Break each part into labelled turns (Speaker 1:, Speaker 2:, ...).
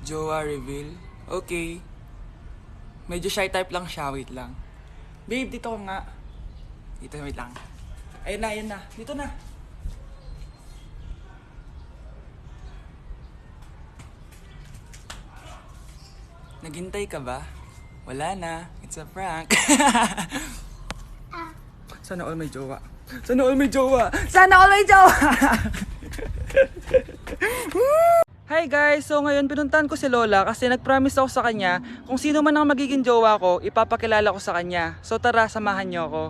Speaker 1: Jowa reveal? Okay. Medyo shy type lang siya, wait lang. Babe, dito ka nga. Dito, wait lang. Ayun na. Dito na. Naghintay ka ba? Wala na. It's a prank. Sana all may jowa. Sana all may jowa. Sana all may jowa! Hi guys! So ngayon pinuntahan ko si Lola kasi nag-promise ako sa kanya kung sino man ang magiging jowa ko, ipapakilala ko sa kanya. So tara, samahan niyo ako.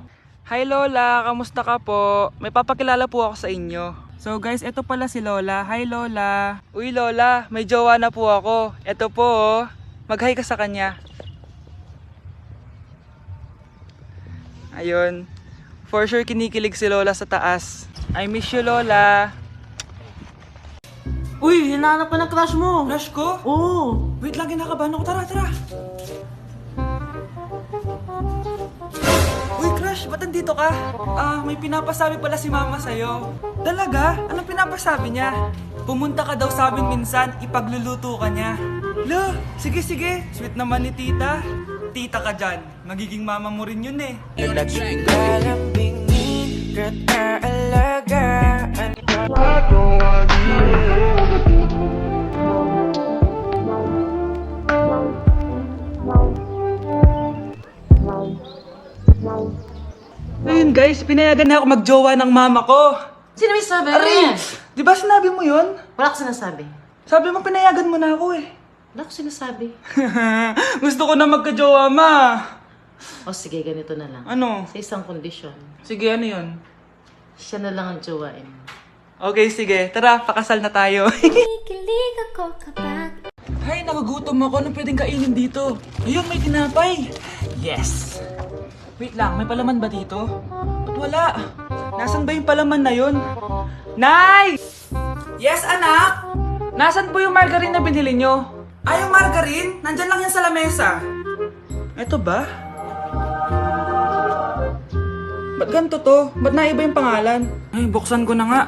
Speaker 1: Hi Lola! Kamusta ka po? May papakilala po ako sa inyo. So guys, ito pala si Lola. Hi Lola! Uy Lola, may jowa na po ako. Ito po oh. Mag-hi ka sa kanya. Ayun. For sure kinikilig si Lola sa taas. I miss you Lola!
Speaker 2: Uy, hinahanap ka ng crush mo.
Speaker 1: Crush ko?
Speaker 2: Oo.
Speaker 1: Wait lang, kinakabahan ako. Tara. Uy, crush, ba't nandito ka? May pinapasabi pala si mama sa'yo. Talaga? Anong pinapasabi niya? Pumunta ka daw sa amin minsan, ipagluluto ka niya. Lo, sige. Sweet naman ni tita. Tita ka dyan. Magiging mama mo rin yun eh. Ayun guys, pinayagan na ako magjowa ng mama ko.
Speaker 2: Sino may sabi?
Speaker 1: Aray! Di ba sinabi mo yun?
Speaker 2: Wala ko sinasabi.
Speaker 1: Sabi mo pinayagan mo na ako eh.
Speaker 2: Wala ko sinasabi.
Speaker 1: Gusto ko na magkajowa ma.
Speaker 2: O sige, ganito na lang.
Speaker 1: Ano?
Speaker 2: Sa isang kondisyon,
Speaker 1: Sige, ano yun?
Speaker 2: siya na lang ang jowain.
Speaker 1: Okay, sige. Tara, pakasal na tayo.
Speaker 3: Kikilig ako kapag
Speaker 1: Hay, nagugutom ako. Anong pwedeng kainin dito? Ayun, may tinapay. Yes! Wait lang, may palaman ba dito? Ba't wala? Nasaan ba yung palaman na yun? Nay! Yes, anak? Nasaan po yung margarine na binili nyo? Ay, yung margarine? Nandyan lang yan sa lamesa. Eto ba? Ba't ganito to? Ba't naiba yung pangalan? Ay, buksan ko na nga.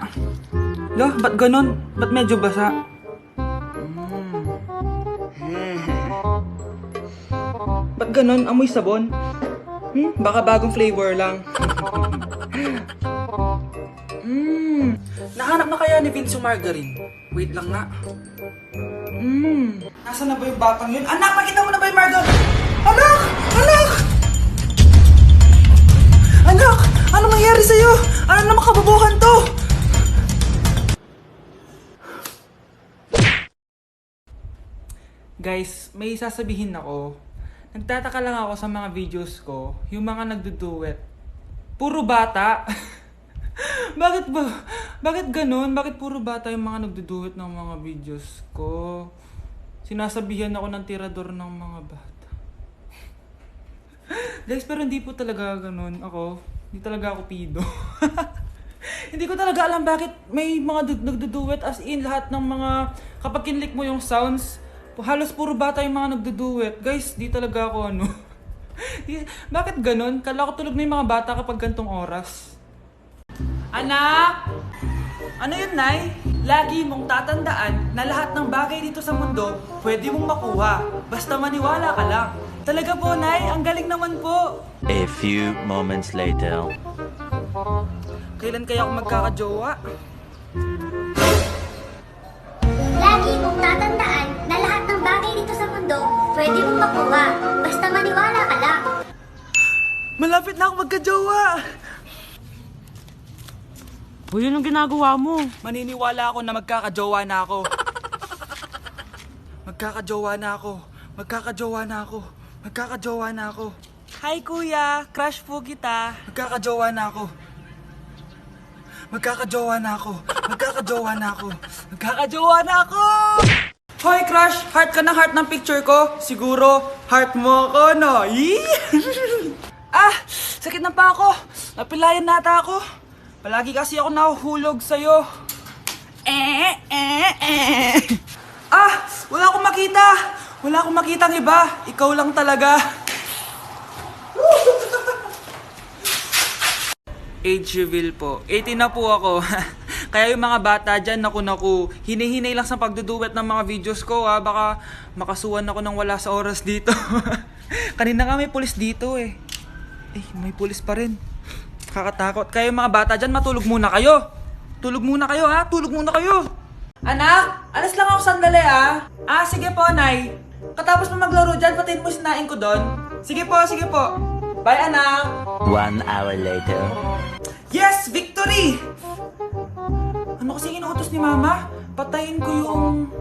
Speaker 1: Lo, ba't ganun? Ba't medyo basa? Ba't ganun? Amoy sabon? Baka bagong flavor lang. Nahanap na kaya ni Vince yung margarine? Wait lang nga. Nasaan na ba yung batang yun? Anak, nakita mo na ba yung margarine? Anak! Anak! Ano mangyari sa'yo? Ano naman kababuhan to? Guys, may sasabihin ako. Nagtataka lang ako sa mga videos ko, yung mga nagduduet. Puro bata. Bakit ganun? Bakit puro bata yung mga nagduduet ng mga videos ko? Sinasabihan ako ng tirador ng mga bata. Guys, pero hindi po talaga ganun ako. Hindi talaga ako pido. Hindi ko talaga alam bakit may mga nagduduet as in lahat ng mga kapag kinlik mo yung sounds, halos puro bata yung mga nagduduet. Guys, di talaga ako ano. Bakit ganun? Kala ko tulog na yung mga bata kapag gantong oras. Anak! Ano yun, Nay? Lagi mong tatandaan na lahat ng bagay dito sa mundo pwede mong makuha. Basta maniwala ka lang. Talaga po, Nay. Ang galing naman po.
Speaker 4: A few moments later.
Speaker 1: Kailan kaya ako magkakajowa?
Speaker 3: lagi mong tatandaan na lahat ng bagay dito sa mundo pwede mong makuha. Basta maniwala ka lang.
Speaker 1: Malapit na ako magkajowa!
Speaker 2: Uy, yun ang ginagawa mo.
Speaker 1: Maniniwala ako na magkakajowa na ako. Magkakajowa na ako. Hi kuya, crush po kita. Magkakajowa na ako. Hoy crush, heart ka ng heart ng picture ko. Siguro, heart mo ako, no? Sakit na pa ako. Napilayan nata ako. Palagi kasi ako nahuhulog sa'yo. Wala akong makita. Wala akong makitang iba. Ikaw lang talaga. Age reveal po. 18 na po ako. Kaya yung mga bata dyan, naku, hinihinay lang sa pagduduwet ng mga videos ko ha. Baka makasuhan ako ng wala sa oras dito. Kanina nga may pulis dito eh. May pulis pa rin. Kakatakot. Kaya yung mga bata dyan, matulog muna kayo. Tulog muna kayo ha, tulog muna kayo. Anak, alas lang ako sandali ah. Sige po, Nay. Katapos mo maglaro dyan, patayin mo sinain ko doon. Sige po. Bye, anak.
Speaker 4: 1 hour later.
Speaker 1: Yes! Victory! Ano kasi inuutos ni Mama? Patayin ko yung...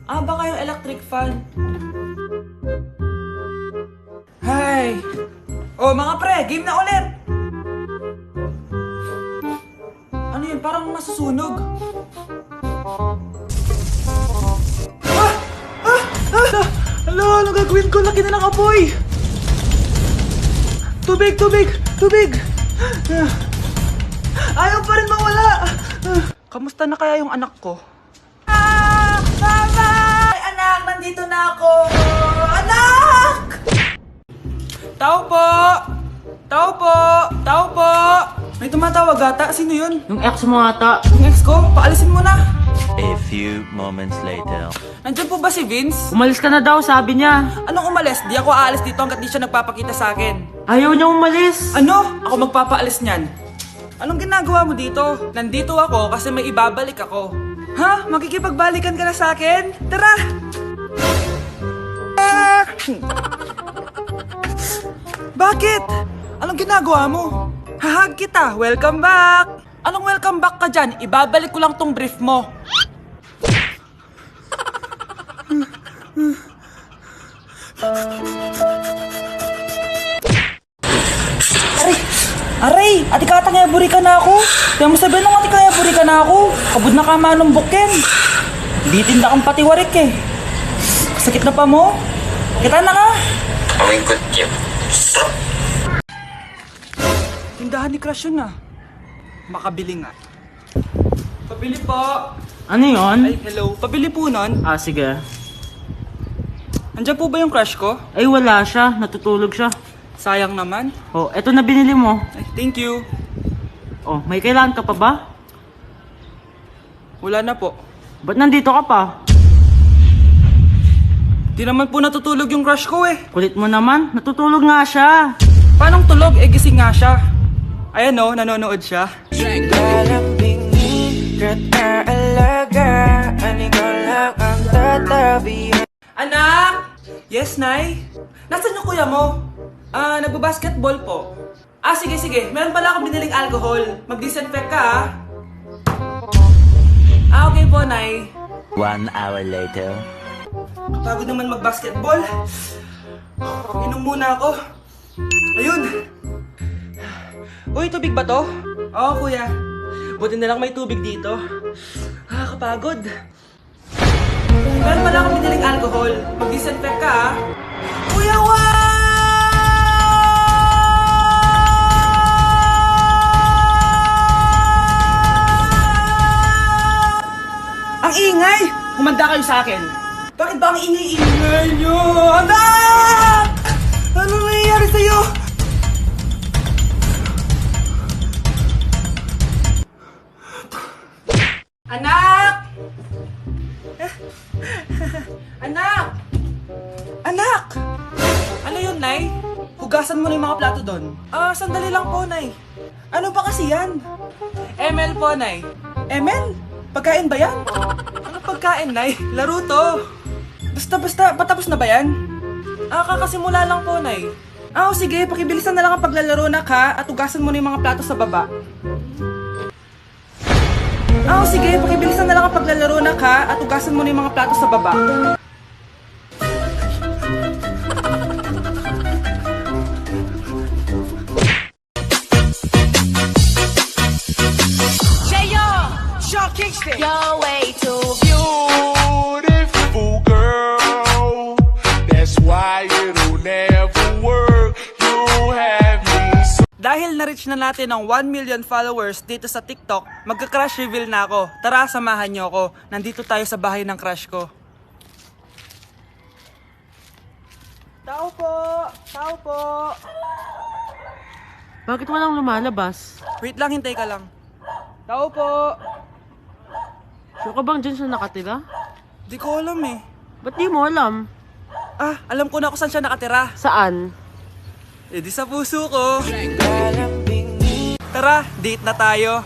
Speaker 1: baka yung electric fan. Hay! Mga pre, game na ulit! Ano yun? Parang nasusunog. Ano gagawin ko? Laki na ng apoy! Tubig! Ayaw pa rin mawala! Kamusta na kaya yung anak ko? Mama! Anak, nandito na ako! Anak! Tao po! May tumatawag ata. Sino yun?
Speaker 2: Yung ex mo ata.
Speaker 1: Yung ex ko? Paalisin mo na.
Speaker 4: A few moments later.
Speaker 1: Nandiyan po ba si Vince?
Speaker 2: Umalis ka na daw, sabi niya.
Speaker 1: Anong umalis? Di ako aalis dito hanggat di siya nagpapakita sa akin.
Speaker 2: Ayaw niya umalis.
Speaker 1: Ano? Ako magpapaalis niyan. Anong ginagawa mo dito? Nandito ako kasi may ibabalik ako. Ha? Makikipagbalikan ka na sa akin? Tara! Bakit? Anong ginagawa mo? Hahag kita! Welcome back! Anong welcome back ka dyan? Ibabalik ko lang tong brief mo. Aray! Ati katang eburi ka na ako! Kaya mo sabihin nung ati kaya eburi ka na ako! Kabud na ka manong bukin! Di tinda kang patiwarik eh! Sakit na pa mo? Kita na ka! Tindahan ni Crush yun ah. Makabili nga. Pabili po!
Speaker 2: Ano yon?
Speaker 1: Ay, hello. Pabili po nun.
Speaker 2: Sige.
Speaker 1: Andiyan po ba yung crush ko?
Speaker 2: Ay, wala siya. Natutulog siya.
Speaker 1: Sayang naman.
Speaker 2: Eto na binili mo.
Speaker 1: Ay, thank you.
Speaker 2: May kailangan ka pa ba?
Speaker 1: Wala na po.
Speaker 2: Ba't nandito ka pa?
Speaker 1: Di naman po natutulog yung crush ko eh.
Speaker 2: Kulit mo naman. Natutulog nga siya.
Speaker 1: Paanong tulog? Gising nga siya. Ayan o, nanonood siya. Anak! Yes, Nay? Nasaan yung kuya mo? Nagbabasketball po. Sige. Meron pala akong biniling alcohol. Mag-disinfect ka, okay po, Nay.
Speaker 4: 1 hour later.
Speaker 1: Kapagod naman mag-basketball. Inom muna ako. Ayun! Uy, tubig ba to? Oo, kuya. Buti na lang may tubig dito. Kapagod. Meron pala akong biniling alcohol. Mag-disinfect ka, Kuya Ang ingay! Humanda kayo sa akin. Bakit ba ang ingay-ingay nyo? Anak! Ano nangyayari sa'yo? Anak! Anak! Anak! Ano yun, Nay? Hugasan mo na yung mga plato doon. Sandali lang po, Nay. Ano pa kasi yan? ML po, Nay. ML? Pagkain ba yan? Ano pagkain, Nay? Laro to. Basta, patapos na ba yan? Kakasimula lang po, Nay. Sige, pakibilisan na lang ang paglalaro, nak, ha? At hugasan mo na yung mga plato sa baba. Sige, pakibilisan na lang ang paglalaro, nak, ha? At hugasan mo na yung mga plato sa baba.
Speaker 5: You're way too beautiful, girl. That's why it'll never work. You have me so.
Speaker 1: Dahil na-reach na natin ang 1 million followers dito sa TikTok, magka-crush reveal na ako. Tara, samahan niyo ako. Nandito tayo sa bahay ng crush ko. Tao po! Tao po!
Speaker 2: Bakit walang lumalabas?
Speaker 1: Wait lang, hintay ka lang. Tao po.
Speaker 2: Sure ka bang dyan siya nakatira?
Speaker 1: Di ko alam eh.
Speaker 2: Ba't di mo alam?
Speaker 1: Ah, alam ko na kung saan siya nakatira.
Speaker 2: Saan?
Speaker 1: Eh di sa puso ko. Tara, date na tayo.